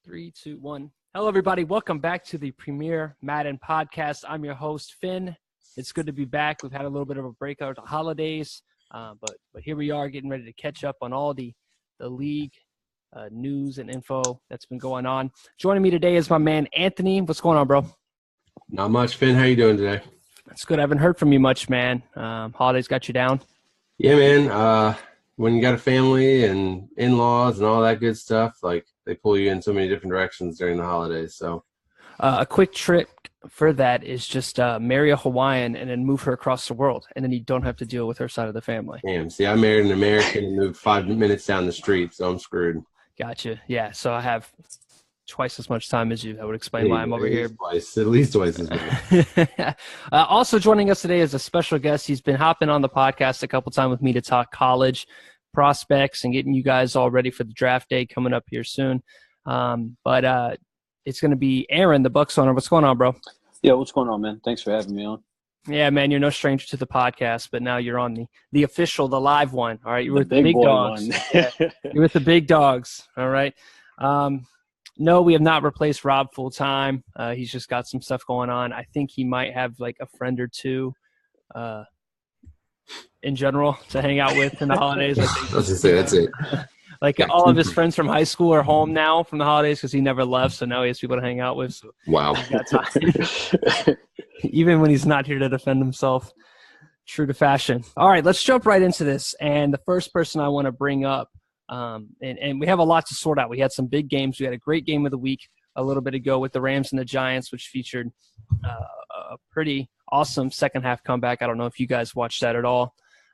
Three, two, one. Hello, everybody. Welcome back to the Premier Madden podcast. I'm your host, Finn. It's good to be back. We've had a little bit of a break over the holidays, but here we are getting ready to catch up on all the league news and info that's been going on. Joining me today is my man, Anthony. What's going on, bro? Not much, Finn. How you doing today? That's good. I haven't heard from you much, man. Holidays got you down? Yeah, man. When you got a family and in-laws and all that good stuff, like they pull you in so many different directions during the holidays. So a quick trick for that is just marry a Hawaiian and then move her across the world, and then you don't have to deal with her side of the family. damn. See, I married an American and moved 5 minutes down the street, so I'm screwed. Gotcha. Yeah, so I have twice as much time as you. That would explain why I'm over here. At least twice as much. Also joining us today is a special guest. He's been hopping on the podcast a couple times with me to talk college prospects and getting you guys all ready for the draft day coming up here soon. But it's going to be Aaron, the Bucks owner. What's going on, bro? Yeah, what's going on, man? Thanks for having me on. Yeah, man, you're no stranger to the podcast, but now you're on the official, the live one. All right, you're with the big dogs. Yeah, you're with the big dogs. All right. No, we have not replaced Rob full time. He's just got some stuff going on. I think he might have like a friend or two in general to hang out with in the holidays. I think. Let's just say that's it. Like all of his friends from high school are home now from the holidays because he never left, so now he has people to hang out with. So wow. he's got time. Even when he's not here to defend himself. True to fashion. All right, let's jump right into this. And the first person I want to bring up, and we have a lot to sort out. We had some big games. We had a great game of the week a little bit ago with the Rams and the Giants, which featured a pretty awesome second-half comeback. I don't know if you guys watched that at all.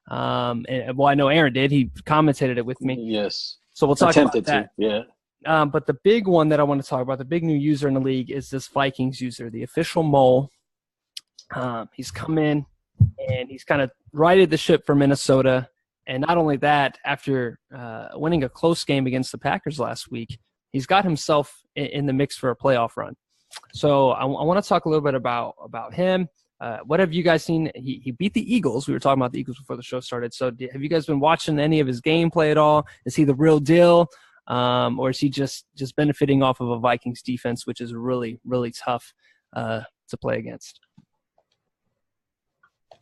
Well, I know Aaron did. He commentated it with me. Yes. So we'll talk about that. Yeah. But the big one that I want to talk about, the big new user in the league, is this Vikings user, the official mole. He's come in, and he's kind of righted the ship for Minnesota. And not only that, after winning a close game against the Packers last week, he's got himself in the mix for a playoff run. So I want to talk a little bit about him. What have you guys seen? He beat the Eagles. We were talking about the Eagles before the show started. So have you guys been watching any of his gameplay at all? Is he the real deal? Or is he just benefiting off of a Vikings defense, which is really, really tough to play against?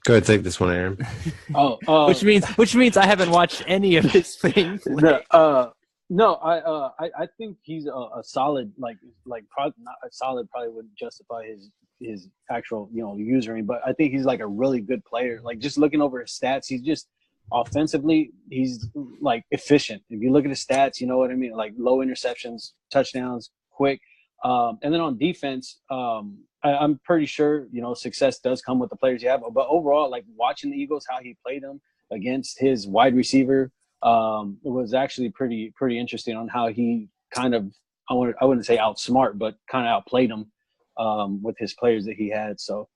Go ahead, take this one, Aaron. Which means I haven't watched any of his things. No, I think he's a solid, probably not a solid. Probably wouldn't justify his actual, username, but I think he's like a really good player. Like just looking over his stats, he's just offensively, he's like efficient. If you look at his stats, you know what I mean, like low interceptions, touchdowns, quick. And then on defense, I'm pretty sure, success does come with the players you have. But overall, like watching the Eagles, how he played them against his wide receiver, it was actually pretty interesting on how he kind of, I wouldn't say outsmart, but kind of outplayed him with his players that he had. So,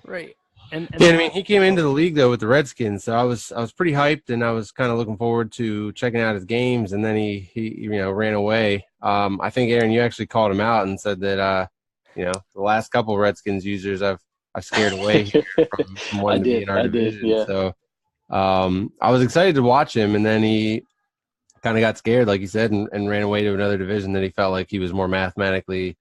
right. And yeah, I mean, he came into the league though with the Redskins, so I was pretty hyped, and I was kind of looking forward to checking out his games. And then he ran away. I think Aaron, you actually called him out and said that the last couple of Redskins users I've scared away from wanting to be in our division. Yeah. So I was excited to watch him, and then he kind of got scared, like you said, and ran away to another division that he felt like he was more mathematically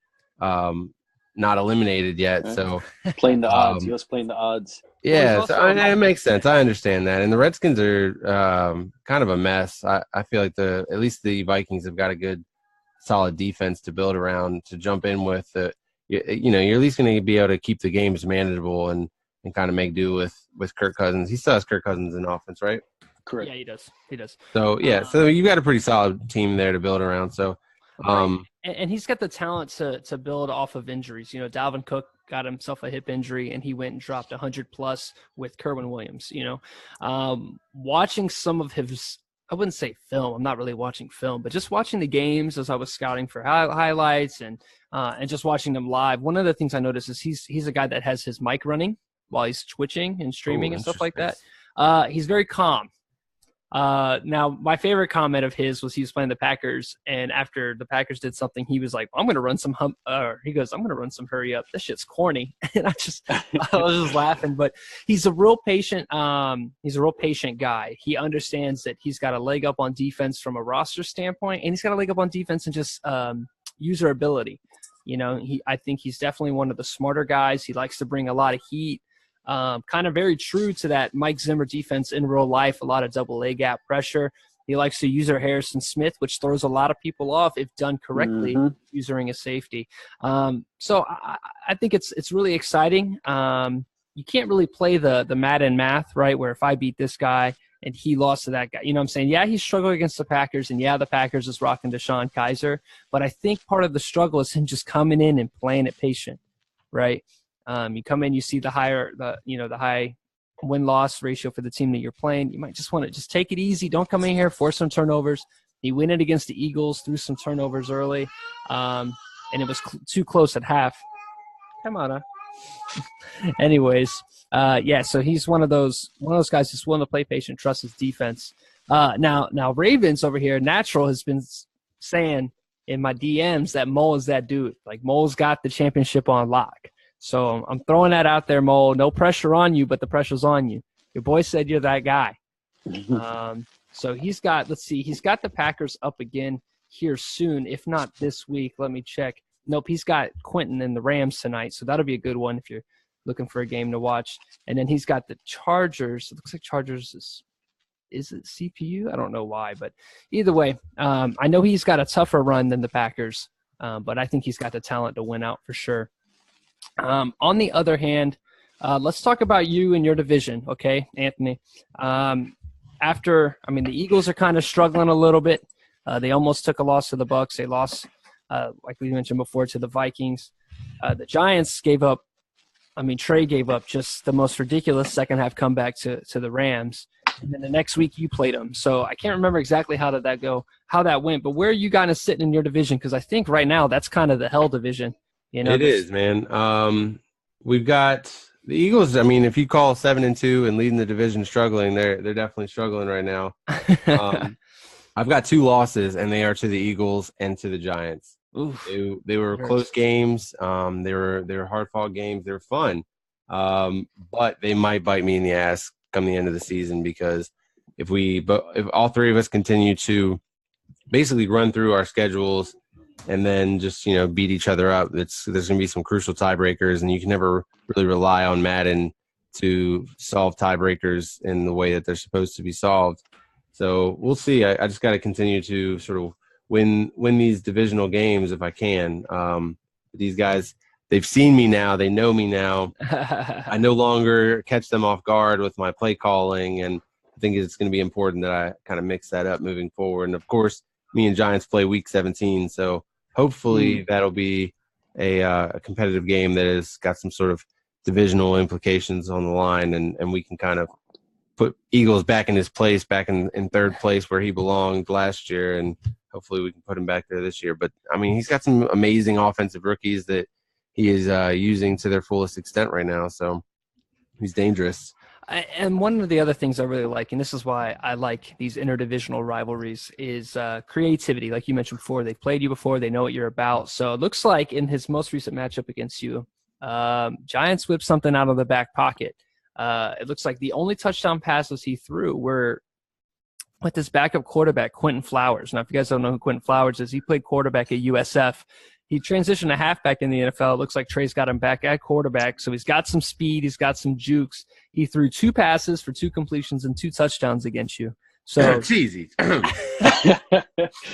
not eliminated yet. So playing the odds. He was playing the odds. Yeah, so, it makes sense. I understand that. And the Redskins are kind of a mess. I feel like at least the Vikings have got a good, solid defense to build around, to jump in with. You're at least going to be able to keep the games manageable and kind of make do with Kirk Cousins. He still has Kirk Cousins in offense, right? Correct. Yeah, he does. So, yeah, so you've got a pretty solid team there to build around. So, and he's got the talent to build off of injuries. Dalvin Cook got himself a hip injury, and he went and dropped 100+ with Kerwin Williams. Watching some of his, I wouldn't say film. I'm not really watching film, but just watching the games as I was scouting for highlights and just watching them live. One of the things I noticed is he's a guy that has his mic running while he's twitching and streaming and stuff like that. He's very calm. Now, my favorite comment of his was he was playing the Packers, and after the Packers did something, he was like, "I'm going to run some he goes, "I'm going to run some hurry up. This shit's corny," and I was just laughing. But he's a real patient. He's a real patient guy. He understands that he's got a leg up on defense from a roster standpoint, and he's got a leg up on defense and just user ability. You know, I think he's definitely one of the smarter guys. He likes to bring a lot of heat. Kind of very true to that Mike Zimmer defense in real life, a lot of double A gap pressure. He likes to use Harrison Smith, which throws a lot of people off if done correctly, using a safety. So I think it's really exciting. You can't really play the Madden math, right, where if I beat this guy and he lost to that guy, you know what I'm saying? Yeah, he's struggling against the Packers, and yeah, the Packers is rocking Deshaun Kaiser, but I think part of the struggle is him just coming in and playing it patient, right? You come in, you see the high win-loss ratio for the team that you're playing. You might just want to just take it easy. Don't come in here, force some turnovers. He win it against the Eagles, threw some turnovers early, and it was too close at half. Come on, huh? Anyways, so he's one of those guys that's willing to play patient, trust his defense. Now Ravens over here, Natural has been saying in my DMs that Mo is that dude. Like, Mo's got the championship on lock. So I'm throwing that out there, Mo. No pressure on you, but the pressure's on you. Your boy said you're that guy. So he's got the Packers up again here soon, if not this week. Let me check. Nope, he's got Quentin and the Rams tonight, so that'll be a good one if you're looking for a game to watch. And then he's got the Chargers. It looks like Chargers is it CPU? I don't know why, but either way, I know he's got a tougher run than the Packers, but I think he's got the talent to win out for sure. On the other hand, let's talk about you and your division, okay, Anthony? The Eagles are kind of struggling a little bit. They almost took a loss to the Bucs. They lost, like we mentioned before, to the Vikings. The Giants gave up. Trey gave up just the most ridiculous second-half comeback to the Rams. And then the next week you played them. So I can't remember exactly how that went. But where are you kind of sitting in your division? Because I think right now that's kind of the hell division. You know, it is, man. We've got the Eagles. I mean, if you call 7-2 and leading the division struggling, they're definitely struggling right now. I've got 2 losses, and they are to the Eagles and to the Giants. They were close games. They were hard-fought games. They were fun, but they might bite me in the ass come the end of the season, because if all 3 of us continue to basically run through our schedules and then just, beat each other up, there's going to be some crucial tiebreakers, and you can never really rely on Madden to solve tiebreakers in the way that they're supposed to be solved. So we'll see. I just got to continue to sort of win these divisional games if I can. These guys, they've seen me now. They know me now. I no longer catch them off guard with my play calling, and I think it's going to be important that I kind of mix that up moving forward. And, of course, me and Giants play Week 17, so hopefully that'll be a competitive game that has got some sort of divisional implications on the line, and we can kind of put Eagles back in his place, back in third place where he belonged last year, and hopefully we can put him back there this year. But, he's got some amazing offensive rookies that he is using to their fullest extent right now, so he's dangerous. And one of the other things I really like, and this is why I like these interdivisional rivalries, is creativity. Like you mentioned before, they've played you before. They know what you're about. So it looks like in his most recent matchup against you, Giants whipped something out of the back pocket. It looks like the only touchdown passes he threw were with his backup quarterback, Quentin Flowers. Now, if you guys don't know who Quentin Flowers is, he played quarterback at USF. He transitioned to halfback in the NFL. It looks like Trey's got him back at quarterback. So he's got some speed. He's got some jukes. He threw 2 passes for 2 completions and 2 touchdowns against you. So cheesy. I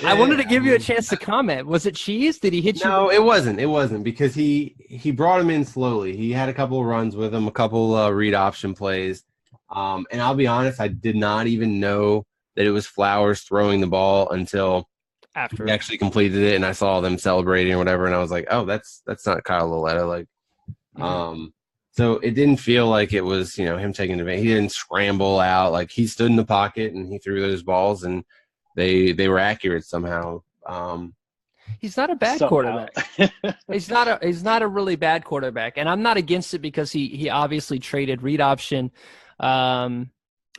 wanted to give you a chance to comment. Was it cheese? Did he hit you? No, it wasn't. It wasn't, because he brought him in slowly. He had a couple of runs with him, a couple read option plays. And I'll be honest, I did not even know that it was Flowers throwing the ball until after he actually completed it, and I saw them celebrating or whatever, and I was like, oh, that's not Kyle Lauletta. Like, so it didn't feel like it was, him taking advantage. He didn't scramble out. Like, he stood in the pocket and he threw those balls, and they were accurate somehow. He's not a bad quarterback. He's not a really bad quarterback, and I'm not against it because he obviously traded read option.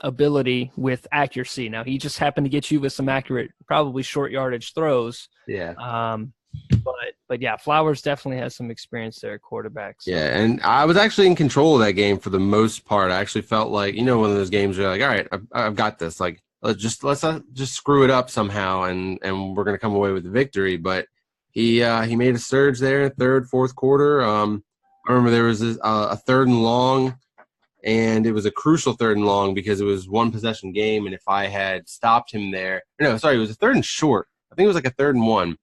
ability with accuracy. Now, he just happened to get you with some accurate, probably short yardage throws. Yeah. But yeah, Flowers definitely has some experience there at quarterback. So. Yeah, and I was actually in control of that game for the most part. I actually felt like, one of those games where you're like, all right, I've got this. Like, let's not just screw it up somehow, and we're gonna come away with the victory. But he made a surge there, third, fourth quarter. I remember there was a third and long, and it was a crucial third and long because it was one possession game, and if I had stopped him there, no, sorry, it was a third and short. I think it was like a 3rd and 1.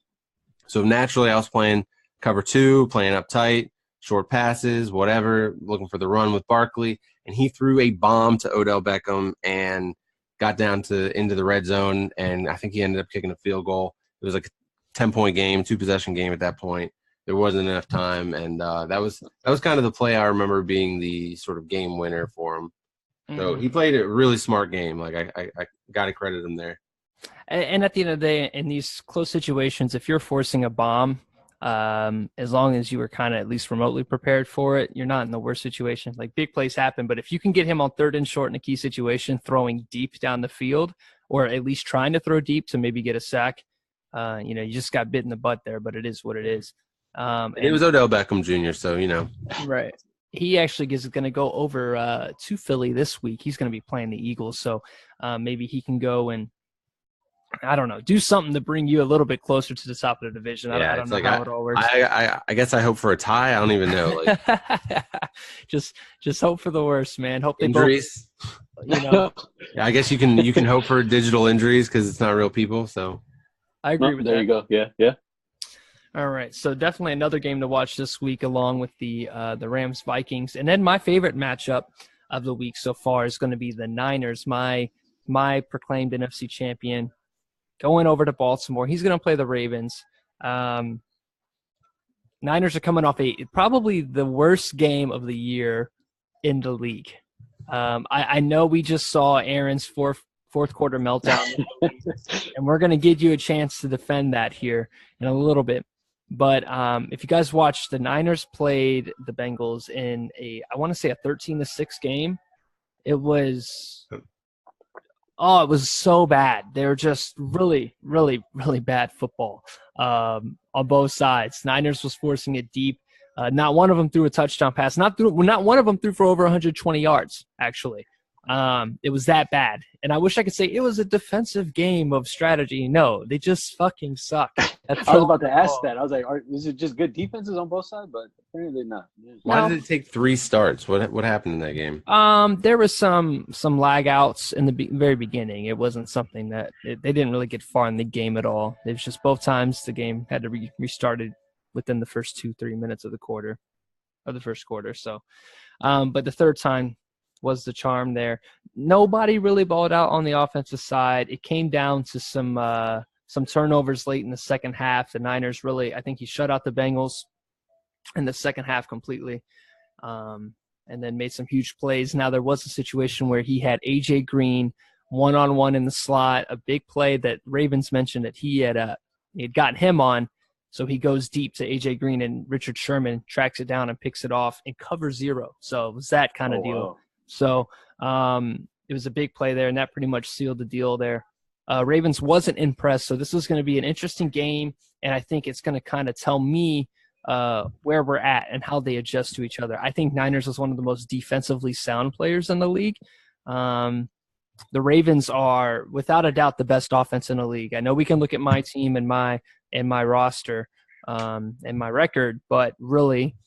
So naturally, I was playing cover 2, playing up tight, short passes, whatever, looking for the run with Barkley. And he threw a bomb to Odell Beckham and got down into the red zone. And I think he ended up kicking a field goal. It was like a 10-point game, 2-possession game at that point. There wasn't enough time. And that was kind of the play I remember being the sort of game winner for him. So he played a really smart game. Like I got to credit him there. And at the end of the day, in these close situations, if you're forcing a bomb, as long as you were kind of at least remotely prepared for it, you're not in the worst situation. Like, big plays happen, but if you can get him on 3rd and short in a key situation, throwing deep down the field, or at least trying to throw deep to maybe get a sack, you just got bit in the butt there, but it is what it is. And it was Odell Beckham Jr., so Right. He actually is going to go over to Philly this week. He's going to be playing the Eagles, so maybe he can go and, I don't know, do something to bring you a little bit closer to the top of the division. I don't know how it all works. I guess I hope for a tie. I don't even know. Like, just hope for the worst, man. Hope they injuries. Both, Yeah, I guess you can hope for digital injuries because it's not real people. So I agree with that. There you go. Yeah. All right, so definitely another game to watch this week, along with the Rams Vikings, and then my favorite matchup of the week so far is going to be the Niners, my proclaimed NFC champion, going over to Baltimore. He's going to play the Ravens. Niners are coming off probably the worst game of the year in the league. I know we just saw Aaron's fourth quarter meltdown, and we're going to give you a chance to defend that here in a little bit. But if you guys watched, the Niners played the Bengals in I want to say a 13-6 game. It was so bad. They were just really, really, really bad football on both sides. Niners was forcing it deep. Not one of them threw a touchdown pass. Not one of them threw for over 120 yards, actually. It was that bad. And I wish I could say it was a defensive game of strategy. No, they just fucking suck. I was about to ask that. I was like, is it just good defenses on both sides? But apparently not. Why did it take 3 starts? What happened in that game? There was some lag outs in the very beginning. It wasn't something that they didn't really get far in the game at all. It was just both times the game had to be restarted within the first 2-3 minutes of the first quarter. So, but the third time was the charm there. Nobody really balled out on the offensive side. It came down to some turnovers late in the second half. The Niners really, I think he shut out the Bengals in the second half completely, and then made some huge plays. Now, there was a situation where he had A.J. Green one-on-one in the slot, a big play that Ravens mentioned that he had gotten him on. So he goes deep to A.J. Green, and Richard Sherman tracks it down and picks it off and covers 0. So it was that kind of deal. Wow. So it was a big play there, and that pretty much sealed the deal there. Ravens wasn't impressed, so this is going to be an interesting game, and I think it's going to kind of tell me where we're at and how they adjust to each other. I think Niners is one of the most defensively sound players in the league. The Ravens are, without a doubt, the best offense in the league. I know we can look at my team and my roster and my record, but really –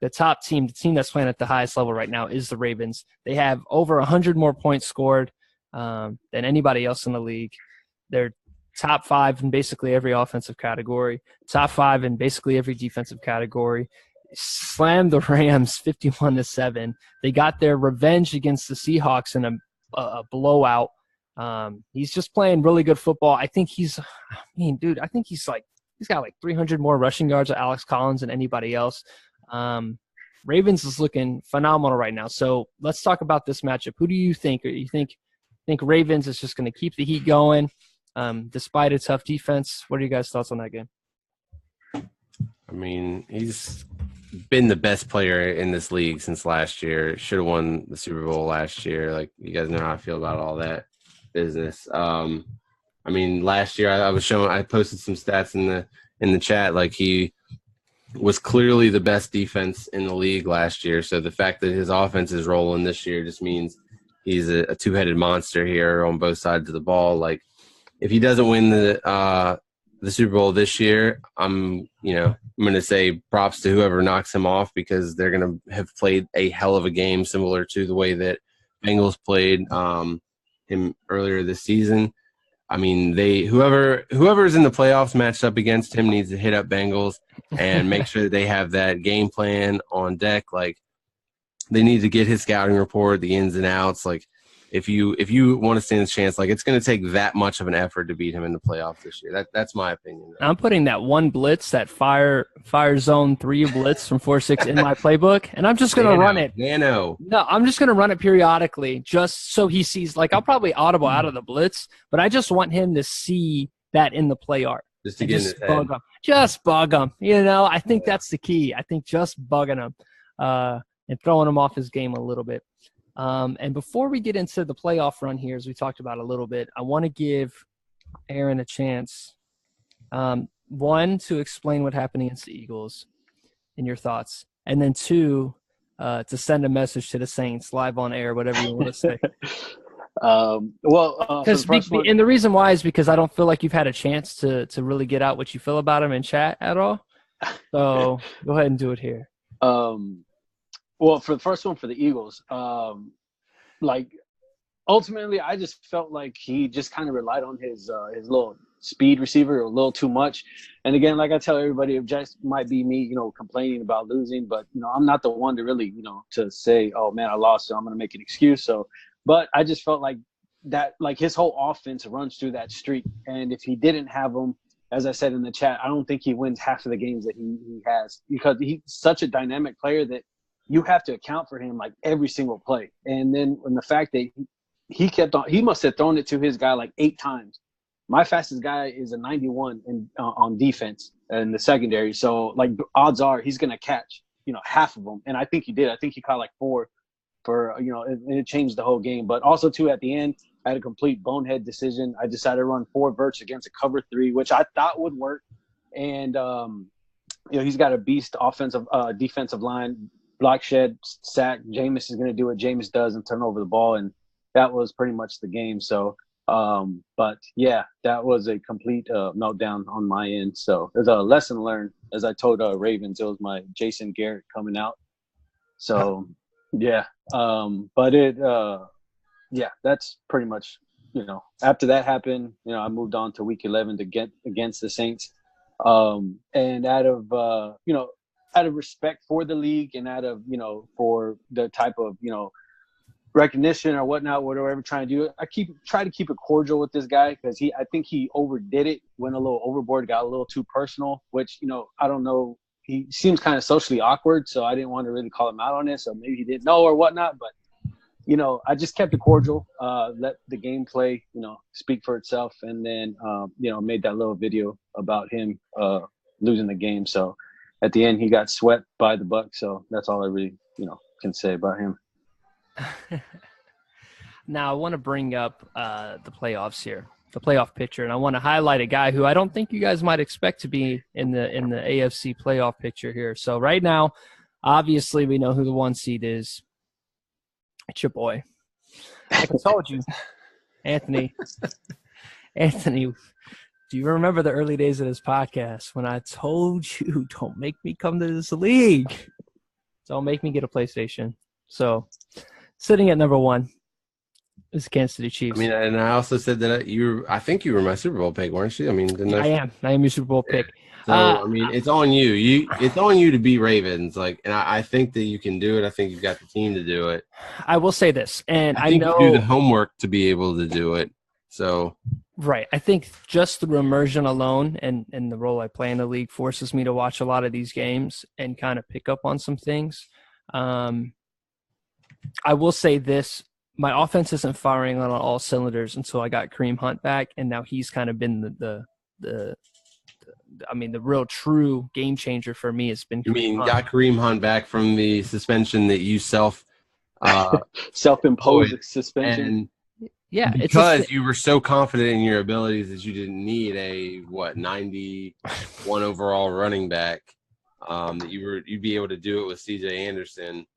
the top team, the team that's playing at the highest level right now, is the Ravens. They have over 100 more points scored than anybody else in the league. They're top 5 in basically every offensive category, top 5 in basically every defensive category. Slammed the Rams 51-7. They got their revenge against the Seahawks in a blowout. He's just playing really good football. I think he's got like 300 more rushing yards of Alex Collins than anybody else. Ravens is looking phenomenal right now. So let's talk about this matchup. Who do you think? You think Ravens is just going to keep the heat going despite a tough defense? What are you guys' thoughts on that game? I mean, he's been the best player in this league since last year. Should have won the Super Bowl last year. Like, you guys know how I feel about all that business. I mean, last year I posted some stats in the chat. Like, he was clearly the best defense in the league last year. So the fact that his offense is rolling this year just means he's a two-headed monster here on both sides of the ball. Like, if he doesn't win the Super Bowl this year, I'm going to say props to whoever knocks him off, because they're going to have played a hell of a game, similar to the way that Bengals played him earlier this season. I mean, whoever's in the playoffs matched up against him needs to hit up Bengals and make sure that they have that game plan on deck. Like, they need to get his scouting report, the ins and outs. Like, if you want to stand a chance, like, it's going to take that much of an effort to beat him in the playoffs this year. That's my opinion. I'm putting that one blitz, that fire zone 3 blitz from 4-6 in my playbook, and I'm just going to run it. No, I'm just going to run it periodically, just so he sees. Like, I'll probably audible out of the blitz, but I just want him to see that in the play art. Just to get in his bug head. him. Just bug him. I think that's the key. I think just bugging him and throwing him off his game a little bit. And before we get into the playoff run here, as we talked about a little bit, I want to give Aaron a chance, one, to explain what happened against the Eagles and your thoughts, and then two, to send a message to the Saints live on air, whatever you want to say. And the reason why is because I don't feel like you've had a chance to really get out what you feel about him in chat at all. So go ahead and do it here. Well, for the first one, for the Eagles, ultimately, I just felt like he just kind of relied on his little speed receiver a little too much. And again, like I tell everybody, it just might be me, complaining about losing, but I'm not the one to really, to say, oh man, I lost, so I'm going to make an excuse. So, but I just felt like that, like, his whole offense runs through that streak, and if he didn't have him, as I said in the chat, I don't think he wins half of the games that he has, because he's such a dynamic player that you have to account for him like every single play. And then when the fact that he must have thrown it to his guy like 8 times. My fastest guy is a 91 on defense in the secondary. So, like, odds are he's going to catch, half of them. And I think he did. I think he caught like 4 for, and it changed the whole game. But also, too, at the end, I had a complete bonehead decision. I decided to run 4 verts against a cover 3, which I thought would work. And, he's got a beast defensive line. Block, shed, sack. Jameis is going to do what Jameis does and turn over the ball, and that was pretty much the game. So, but yeah, that was a complete meltdown on my end. So there's a lesson learned. As I told Ravens, it was my Jason Garrett coming out. So yeah, that's pretty much, after that happened, I moved on to week 11 to get against the Saints, and out of respect for the league and out of, for the type of, recognition or whatnot, whatever I'm trying to do, I try to keep it cordial with this guy, because I think he overdid it, went a little overboard, got a little too personal, which, I don't know. He seems kind of socially awkward, so I didn't want to really call him out on it. So maybe he didn't know or whatnot, but, I just kept it cordial, let the gameplay, speak for itself. And then, made that little video about him losing the game. So, at the end, he got swept by the Bucs, so that's all I really, can say about him. Now, I want to bring up the playoffs here, the playoff picture, and I want to highlight a guy who I don't think you guys might expect to be in the AFC playoff picture here. So right now, obviously, we know who the 1 seed is. It's your boy. Like I told you, Anthony. Do you remember the early days of this podcast when I told you, don't make me come to this league? Don't make me get a PlayStation. So, sitting at number 1 is Kansas City Chiefs. I mean, and I also said that I think you were my Super Bowl pick, weren't you? I mean, didn't I? I am your Super Bowl pick. So, I mean, it's on you. It's on you to beat Ravens. Like, and I think that you can do it. I think you've got the team to do it. I will say this, and I think know you do the homework to be able to do it. So, right. I think just through immersion alone and the role I play in the league forces me to watch a lot of these games and kind of pick up on some things. I will say this. My offense isn't firing on all cylinders until I got Kareem Hunt back, and now he's kind of been the I mean, the real true game changer for me has been. You mean Kareem Hunt. got Kareem Hunt back from the suspension that you self-imposed suspension. and Yeah, because you were so confident in your abilities that you didn't need a 91 overall running back, that you'd be able to do it with C.J. Anderson.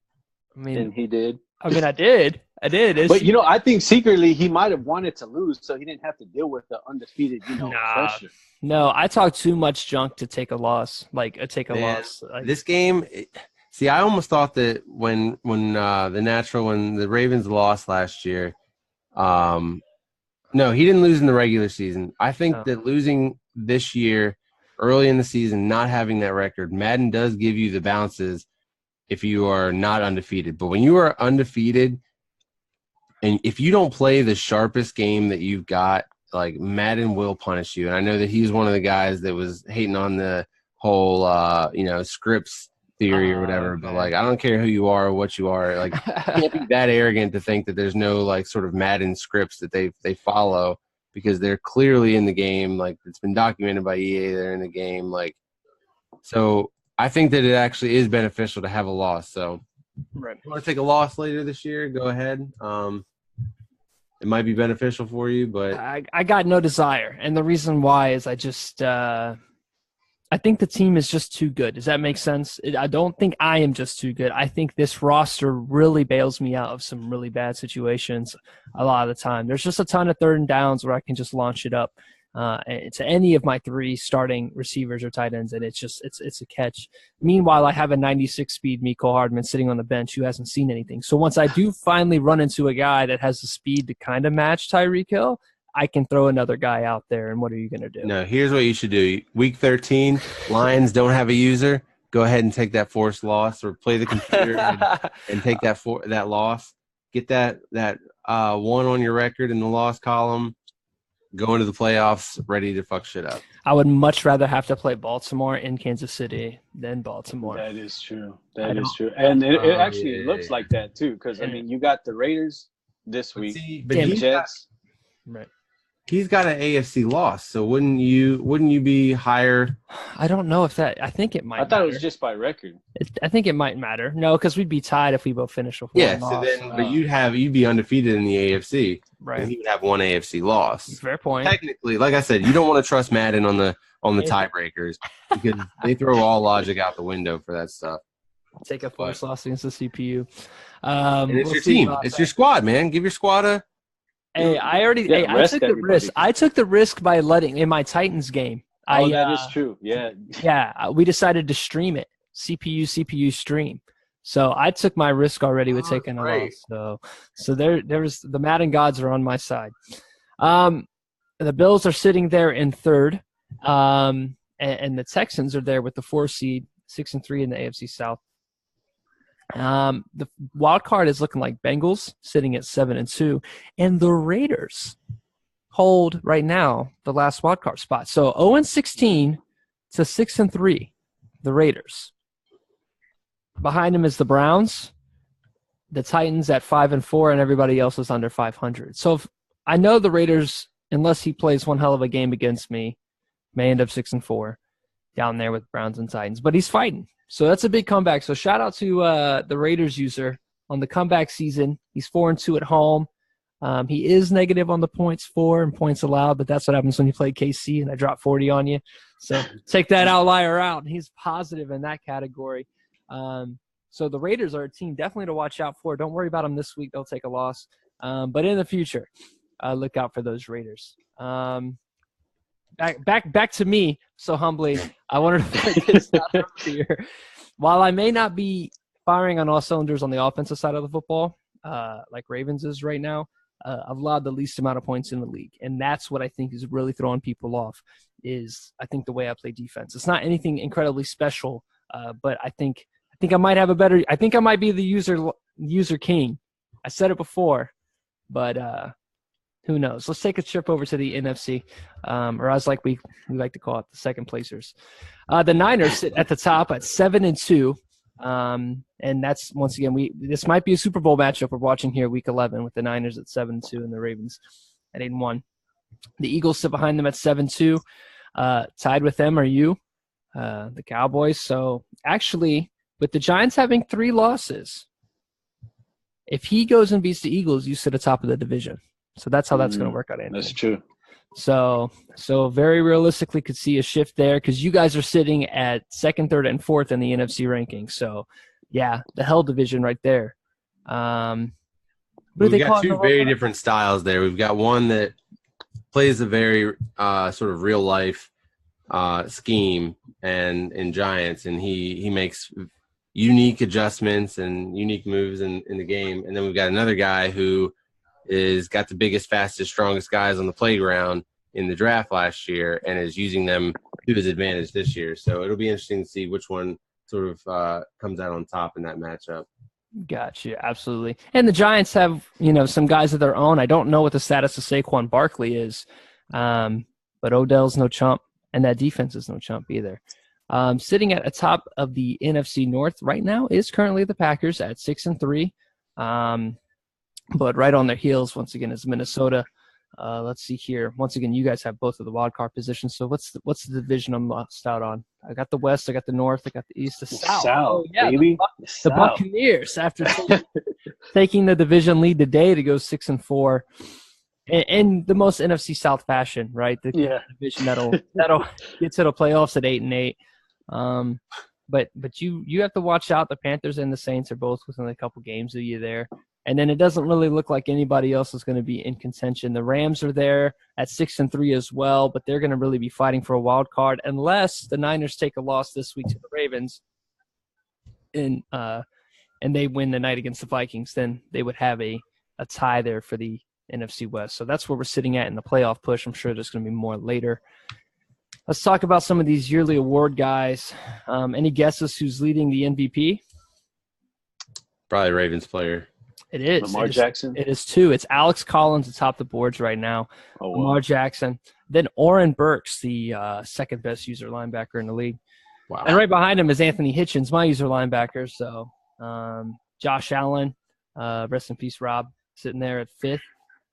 I mean, and he did. I mean, I did. But I think secretly he might have wanted to lose, so he didn't have to deal with the undefeated, pressure. No, I talk too much junk to take a loss. Loss. This game, I almost thought that when the Ravens lost last year, no, he didn't lose in the regular season. I think that losing this year early in the season, not having that record, Madden does give you the bounces if you are not undefeated. But when you are undefeated, and if you don't play the sharpest game that you've got, like, Madden will punish you. And I know that he's one of the guys that was hating on the whole, scripts theory or whatever. Okay. But, like, I don't care who you are or what you are. Like, you can't be that arrogant to think that there's no, like, sort of Madden scripts that they follow, because they're clearly in the game. Like, it's been documented by EA. They're in the game. Like, so I think that it actually is beneficial to have a loss. So right. If you want to take a loss later this year, go ahead. It might be beneficial for you, but I got no desire. And the reason why is I just I think the team is just too good. Does that make sense? I don't think I am just too good. I think this roster really bails me out of some really bad situations a lot of the time. There's just a ton of third and downs where I can just launch it up to any of my three starting receivers or tight ends, and it's a catch. Meanwhile, I have a 96 speed Mecole Hardman sitting on the bench who hasn't seen anything. So once I do finally run into a guy that has the speed to kind of match Tyreek Hill, I can throw another guy out there, and what are you going to do? No, here's what you should do. Week 13, Lions don't have a user. Go ahead and take that forced loss, or play the computer and take that loss. Get that one on your record in the loss column. Go into the playoffs ready to fuck shit up. I would much rather have to play Baltimore in Kansas City than Baltimore. That is true. That is true. And it actually looks like that, too, because, I mean, you got the Raiders this week, the Jets. Right. He's got an AFC loss, so wouldn't you be higher? I don't know if that. I think it might. I thought it was just by record. I think it might matter. No, because we'd be tied if we both finish with one loss. So then, but you'd be undefeated in the AFC, right? And he would have one AFC loss. Fair point. Technically, like I said, you don't want to trust Madden on the tiebreakers, because they throw all logic out the window for that stuff. Take a forced loss against the CPU. And it's your team. It's your squad, man. Give your squad a. Hey, I took the risk. I took the risk by letting in my Titans game. That is true. Yeah. Yeah, we decided to stream it. CPU stream. So I took my risk already with taking a loss. So there's the Madden gods are on my side. The Bills are sitting there in third, and the Texans are there with the 4 seed, 6-3 in the AFC South. The wild card is looking like Bengals sitting at 7-2, and the Raiders hold right now the last wild card spot. So 0-16 to 6-3, the Raiders. Behind them is the Browns, the Titans at 5-4, and everybody else is under 500. So I know the Raiders, unless he plays one hell of a game against me, may end up 6-4 down there with Browns and Titans, but he's fighting. So that's a big comeback. So shout out to the Raiders user on the comeback season. He's 4-2 at home. He is negative on the points for and points allowed, but that's what happens when you play KC and I drop 40 on you. So take that outlier out. He's positive in that category. So the Raiders are a team definitely to watch out for. Don't worry about them this week. They'll take a loss. But in the future, look out for those Raiders. Back to me, so humbly, I wanted to point this out here. While I may not be firing on all cylinders on the offensive side of the football, like Ravens is right now, I've allowed the least amount of points in the league, and that's what I think is really throwing people off. Is I think the way I play defense. It's not anything incredibly special, but I think I might have a better. I think I might be the user king. I said it before, but. Who knows? Let's take a trip over to the NFC, or as like we like to call it, the second placers. The Niners sit at the top at 7-2, and that's once again this might be a Super Bowl matchup we're watching here, Week 11, with the Niners at 7-2 and the Ravens at 8-1. The Eagles sit behind them at 7-2. Tied with them are you, the Cowboys. So actually, with the Giants having 3 losses, if he goes and beats the Eagles, you sit atop of the division. So that's how that's going to work out, Anthony. That's true. So very realistically could see a shift there because you guys are sitting at 2nd, 3rd, and 4th in the NFC rankings. So, yeah, the hell division right there. We've got 2 very different styles there. We've got one that plays a very sort of real life scheme and in Giants, and he makes unique adjustments and unique moves in the game. And then we've got another guy who is got the biggest, fastest, strongest guys on the playground in the draft last year and is using them to his advantage this year. So it'll be interesting to see which one sort of comes out on top in that matchup. Gotcha, absolutely. And the Giants have, some guys of their own. I don't know what the status of Saquon Barkley is, but Odell's no chump, and that defense is no chump either. Sitting at the top of the NFC North right now is currently the Packers at 6-3. But right on their heels, once again, is Minnesota. Let's see here. Once again, you guys have both of the wild card positions. So what's the division I'm lost out on? I got the West, I got the North, I got the East, the South. Oh, yeah, baby. The Buccaneers, after taking the division lead today to go 6-4. In the most NFC South fashion, right? The division that'll get to the playoffs at 8-8. But you have to watch out. The Panthers and the Saints are both within a couple games of you there. And then it doesn't really look like anybody else is going to be in contention. The Rams are there at 6-3 as well, but they're going to really be fighting for a wild card unless the Niners take a loss this week to the Ravens and they win the night against the Vikings. Then they would have a tie there for the NFC West. So that's where we're sitting at in the playoff push. I'm sure there's going to be more later. Let's talk about some of these yearly award guys. Any guesses who's leading the MVP? Probably Ravens player. It is. Lamar Jackson? It is 2. It's Alex Collins atop the boards right now. Oh, wow. Lamar Jackson. Then Oren Burks, the second best user linebacker in the league. Wow. And right behind him is Anthony Hitchens, my user linebacker. So Josh Allen, rest in peace, Rob, sitting there at 5th.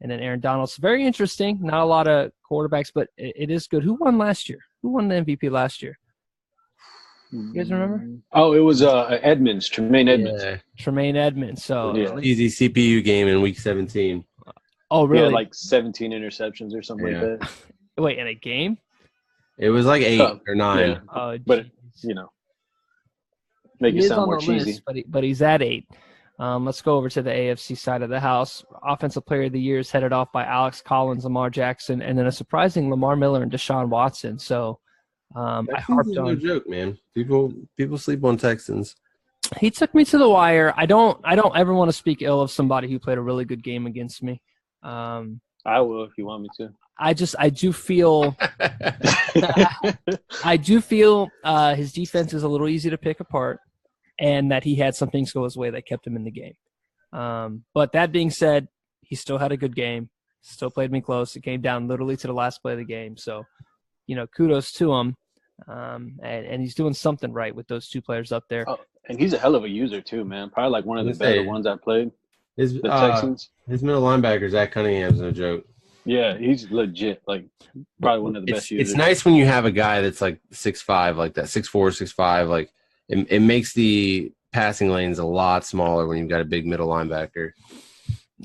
And then Aaron Donald. So very interesting. Not a lot of quarterbacks, but it is good. Who won last year? Who won the MVP last year? You guys remember? Oh, it was Edmonds, Tremaine Edmonds. Yeah. Tremaine Edmonds. So easy CPU game in week 17. Oh, really? Yeah, like 17 interceptions or something like that. Wait, in a game? It was like 8 or 9. Yeah. Oh, but make it sound more cheesy. List, but he's at 8. Let's go over to the AFC side of the house. Offensive Player of the Year is headed off by Alex Collins, Lamar Jackson, and then a surprising Lamar Miller and Deshaun Watson. So I harped on. No joke, man. People sleep on Texans. He took me to the wire. I don't ever want to speak ill of somebody who played a really good game against me. I will if you want me to. I do feel his defense is a little easy to pick apart, and that he had some things go his way that kept him in the game. But that being said, he still had a good game. Still played me close. It came down literally to the last play of the game. So, kudos to him. And he's doing something right with those 2 players up there. Oh, and he's a hell of a user too, man. Probably like one of the better ones I played. The Texans. His middle linebacker, Zach Cunningham's no joke. Yeah, he's legit. Like probably one of the best users. It's nice when you have a guy that's like 6'5", like that, 6'4", 6'5". Like it makes the passing lanes a lot smaller when you've got a big middle linebacker.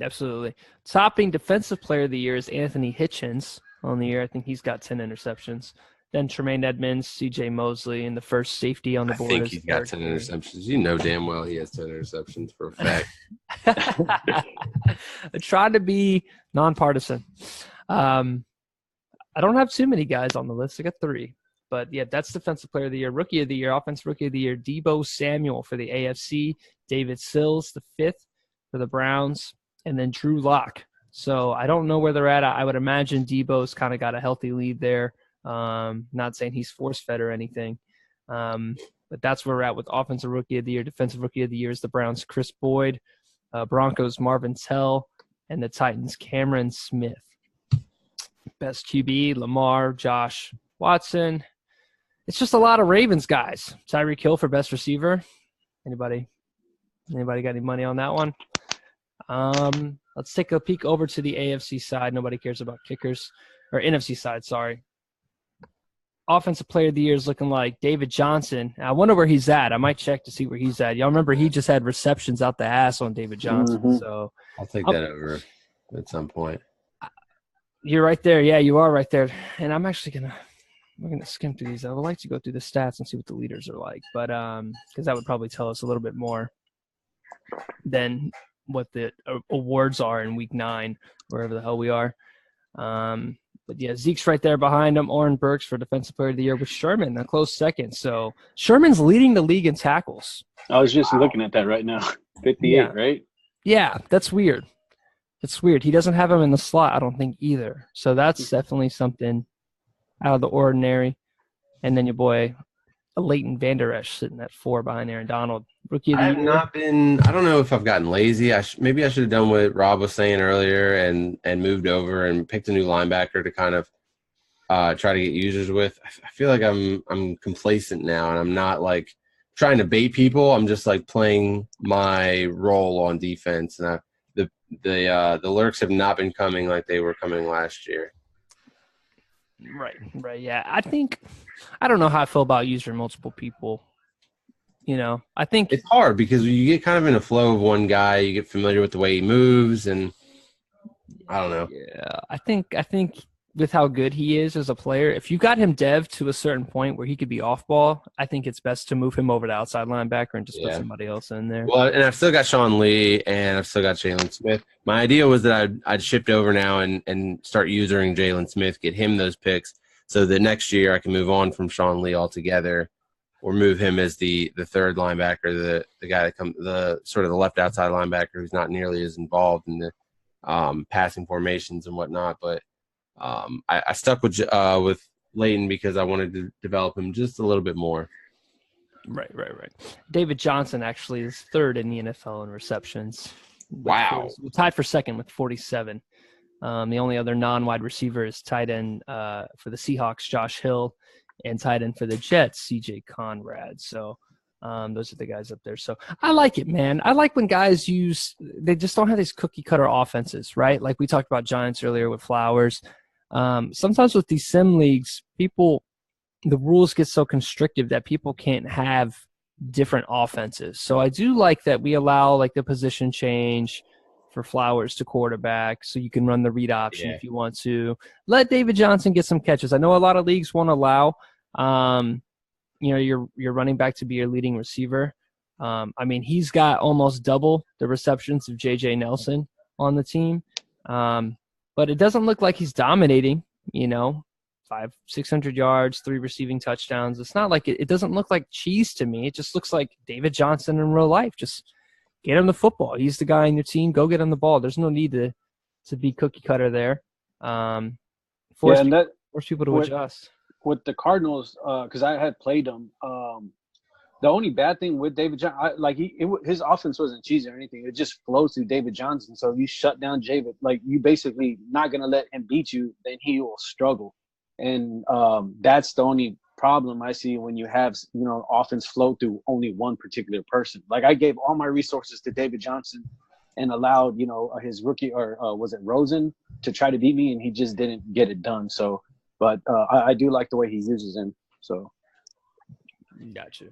Absolutely. Topping Defensive Player of the Year is Anthony Hitchens on the year. I think he's got 10 interceptions. Then Tremaine Edmonds, C.J. Mosley, and the first safety on the board. I think he's got 10 interceptions. You know damn well he has 10 interceptions for a fact. I try to be nonpartisan. I don't have too many guys on the list. I got 3. But, yeah, that's Defensive Player of the Year. Rookie of the Year, Offensive Rookie of the Year, Deebo Samuel for the AFC, David Sills, the 5th for the Browns, and then Drew Lock. So I don't know where they're at. I would imagine Deebo's kind of got a healthy lead there. Not saying he's force-fed or anything. But that's where we're at with Offensive Rookie of the Year. Defensive Rookie of the Year is the Browns' Chris Boyd, Broncos' Marvin Tell, and the Titans' Cameron Smith. Best QB, Lamar, Josh Watson. It's just a lot of Ravens guys. Tyreek Hill for best receiver. Anybody got any money on that one? Let's take a peek over to the AFC side. Nobody cares about kickers. Or NFC side, sorry. offensive player of the year is looking like David Johnson. I wonder where he's at. I might check to see where he's at. Y'all remember he just had receptions out the ass on David Johnson. Mhm. So I'll take that over at some point. you're right there. Yeah, you are right there. And I'm actually we're gonna skim through these. I would like to go through the stats and see what the leaders are like, but because that would probably tell us a little bit more than what the awards are in week 9, wherever the hell we are. But yeah, Zeke's right there behind him. Oren Burks for Defensive Player of the Year with Sherman a close second. So Sherman's leading the league in tackles. I was just looking at that right now. 58, Yeah. right? Yeah, that's weird. It's weird. He doesn't have him in the slot, I don't think, either. So that's definitely something out of the ordinary. And then your boy Leighton Vander Esch sitting at 4 behind Aaron Donald. Rookie of the I have Year. not been. I don't know if I've gotten lazy. Maybe I should have done what Rob was saying earlier and moved over and picked a new linebacker to kind of try to get users with. I feel like I'm complacent now, and I'm not like trying to bait people. I'm just like playing my role on defense, and the lurks have not been coming like they were coming last year. Right. Yeah. I don't know how I feel about using multiple people. I think It's hard because you get kind of in a flow of one guy. You get familiar with the way he moves, and I don't know. Yeah, I think with how good he is as a player, if you got him dev to a certain point where he could be off ball, I think it's best to move him over to outside linebacker and just put somebody else in there. Well, and I've still got Sean Lee, and I've still got Jalen Smith. My idea was that I'd shift over now and start using Jalen Smith, get him those picks, so that next year I can move on from Sean Lee altogether, or move him as the third linebacker, the guy that the sort of the left outside linebacker who's not nearly as involved in the passing formations and whatnot. But I stuck with Leighton because I wanted to develop him just a little bit more. Right. David Johnson actually is 3rd in the NFL in receptions. Wow. Tied for 2nd with 47. The only other non-wide receiver is tight end for the Seahawks, Josh Hill, and tight end for the Jets, CJ Conrad. So those are the guys up there. So I like it, man. I like when guys they just don't have these cookie cutter offenses, right? Like we talked about Giants earlier with Flowers. Sometimes with these sim leagues, the rules get so constrictive that people can't have different offenses. So I do like that we allow like the position change for Flowers to quarterback, so you can run the read option if you want to. Let David Johnson get some catches. I know a lot of leagues won't allow, your running back to be your leading receiver. I mean, he's got almost double the receptions of J.J. Nelson on the team, but it doesn't look like he's dominating. 600 yards, 3 receiving touchdowns. It's not like it doesn't look like cheese to me. It just looks like David Johnson in real life. Just get him the football. He's the guy on your team. Go get him the ball. There's no need to be cookie cutter there. Force people to adjust. With the Cardinals, because I had played them, the only bad thing with David Johnson, his offense wasn't cheesy or anything. It just flows through David Johnson. So if you shut down David, like you basically not going to let him beat you, then he will struggle. And that's the only problem I see when you have, offense flow through only one particular person. Like I gave all my resources to David Johnson and allowed, his rookie or was it Rosen to try to beat me, and he just didn't get it done. So, but I do like the way he uses him. So. Gotcha.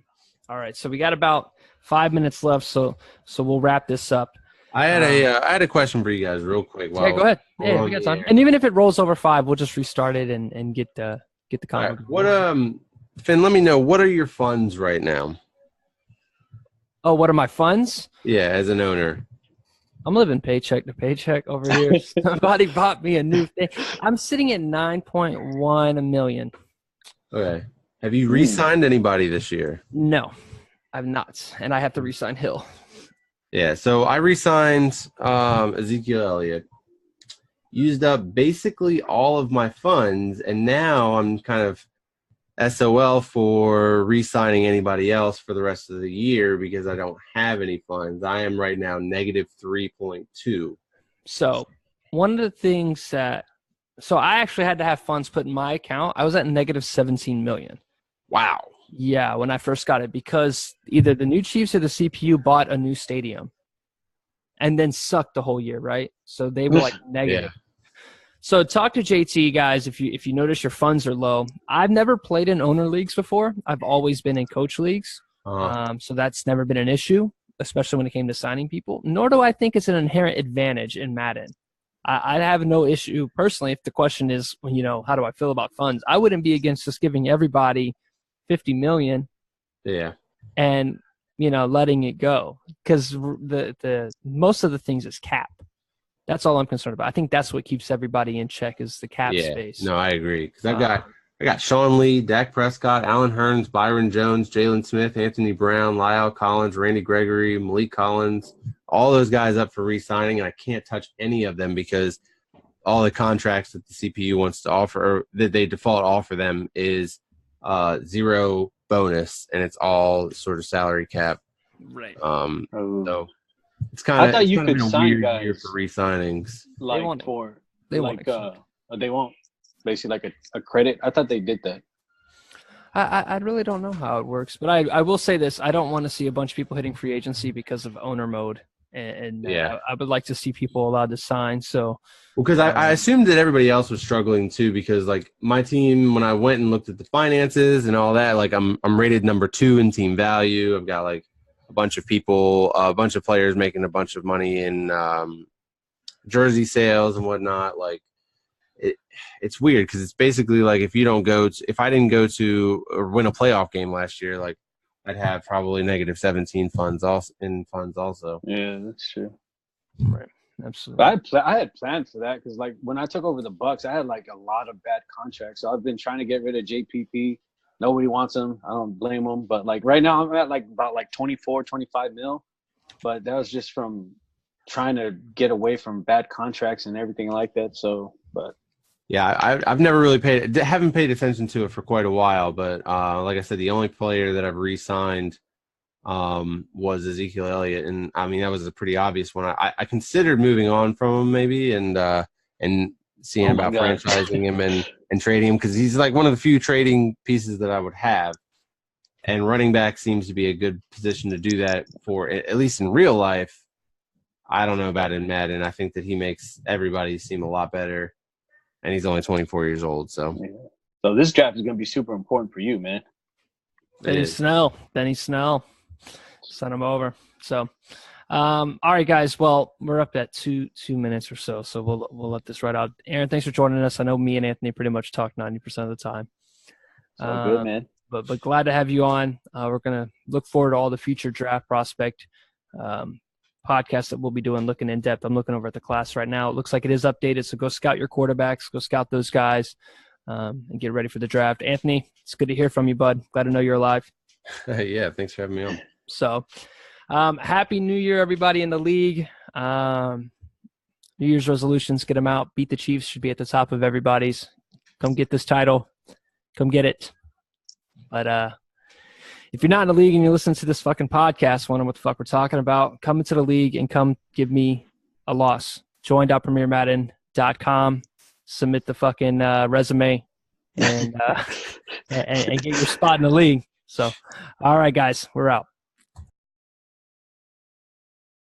All right. So we got about 5 minutes left. So we'll wrap this up. I had a question for you guys real quick. Go ahead. Yeah, we got time. And even if it rolls over 5, we'll just restart it and get the comment. Right. What Finn, let me know, what are your funds right now? Oh, what are my funds? Yeah, as an owner. I'm living paycheck to paycheck over here. Somebody bought me a new thing. I'm sitting at 9.1 million. Okay. Have you re-signed anybody this year? No, I've not. And I have to re-sign Hill. Yeah, so I re-signed Ezekiel Elliott, used up basically all of my funds, and now I'm kind of SOL for re-signing anybody else for the rest of the year because I don't have any funds. I am right now negative 3.2. So one of the things so I actually had to have funds put in my account. I was at negative 17 million. Wow. Yeah, when I first got it, because either the new Chiefs or the CPU bought a new stadium and then sucked the whole year, right? So they were like negative. Yeah. So talk to JT, guys, if you notice your funds are low. I've never played in owner leagues before. I've always been in coach leagues. So that's never been an issue, especially when it came to signing people. Nor do I think it's an inherent advantage in Madden. I have no issue personally if the question is, how do I feel about funds? I wouldn't be against just giving everybody $50 million. Yeah. And, letting it go, because the most of the things is cap. That's all I'm concerned about. I think that's what keeps everybody in check is the cap space. No, I agree. Because I got Sean Lee, Dak Prescott, Alan Hearns, Byron Jones, Jalen Smith, Anthony Brown, Lyle Collins, Randy Gregory, Malik Collins, all those guys up for re-signing, and I can't touch any of them because all the contracts that the CPU wants to offer, or that they default offer them, is zero bonus, and it's all sort of salary cap. Right. So it's kind of. I thought you could been a sign weird guys year for re-signings. like They won't. for They like won't. they won't basically like a credit. I thought they did that. I really don't know how it works, but I will say this: I don't want to see a bunch of people hitting free agency because of owner mode, and I would like to see people allowed to sign. So, because I assumed that everybody else was struggling too, because like my team, when I went and looked at the finances and all that, like I'm rated number 2 in team value. I've got like a bunch of people, a bunch of players making a bunch of money in jersey sales and whatnot. Like it's weird because it's basically like if I didn't go to or win a playoff game last year, like I'd have probably negative 17 funds also. Yeah, that's true. right, absolutely. But I had planned for that because like when I took over the Bucks, I had like a lot of bad contracts. So I've been trying to get rid of JPP. Nobody wants him. I don't blame them. But like right now I'm at like about like 24, 25 mil. But that was just from trying to get away from bad contracts and everything like that. So, but yeah, I've never really haven't paid attention to it for quite a while. But like I said, the only player that I've re-signed was Ezekiel Elliott, and I mean that was a pretty obvious one. I considered moving on from him maybe and seeing about franchising him and trading him because he's like one of the few trading pieces that I would have. And running back seems to be a good position to do that for, at least in real life. I don't know about in Madden. I think that he makes everybody seem a lot better, and he's only 24 years old. So this draft is going to be super important for you, man. Benny Snell, send him over. So, all right, guys. Well, we're up at two minutes or so, so we'll let this right out. Aaron, thanks for joining us. I know me and Anthony pretty much talk 90% of the time. So good, man. But glad to have you on. We're gonna look forward to all the future draft prospect podcasts that we'll be doing, looking in depth. I'm looking over at the class right now. It looks like it is updated, so go scout your quarterbacks, go scout those guys, and get ready for the draft. Anthony, it's good to hear from you, bud. Glad to know you're alive. Yeah, thanks for having me on. So, happy New Year, everybody in the league. New Year's resolutions, get them out. Beat the Chiefs should be at the top of everybody's. Come get this title. Come get it. But if you're not in the league and you're listening to this fucking podcast, wondering what the fuck we're talking about, come into the league and come give me a loss. Join.premiermadden.com. Submit the fucking resume and get your spot in the league. So, all right, guys, we're out.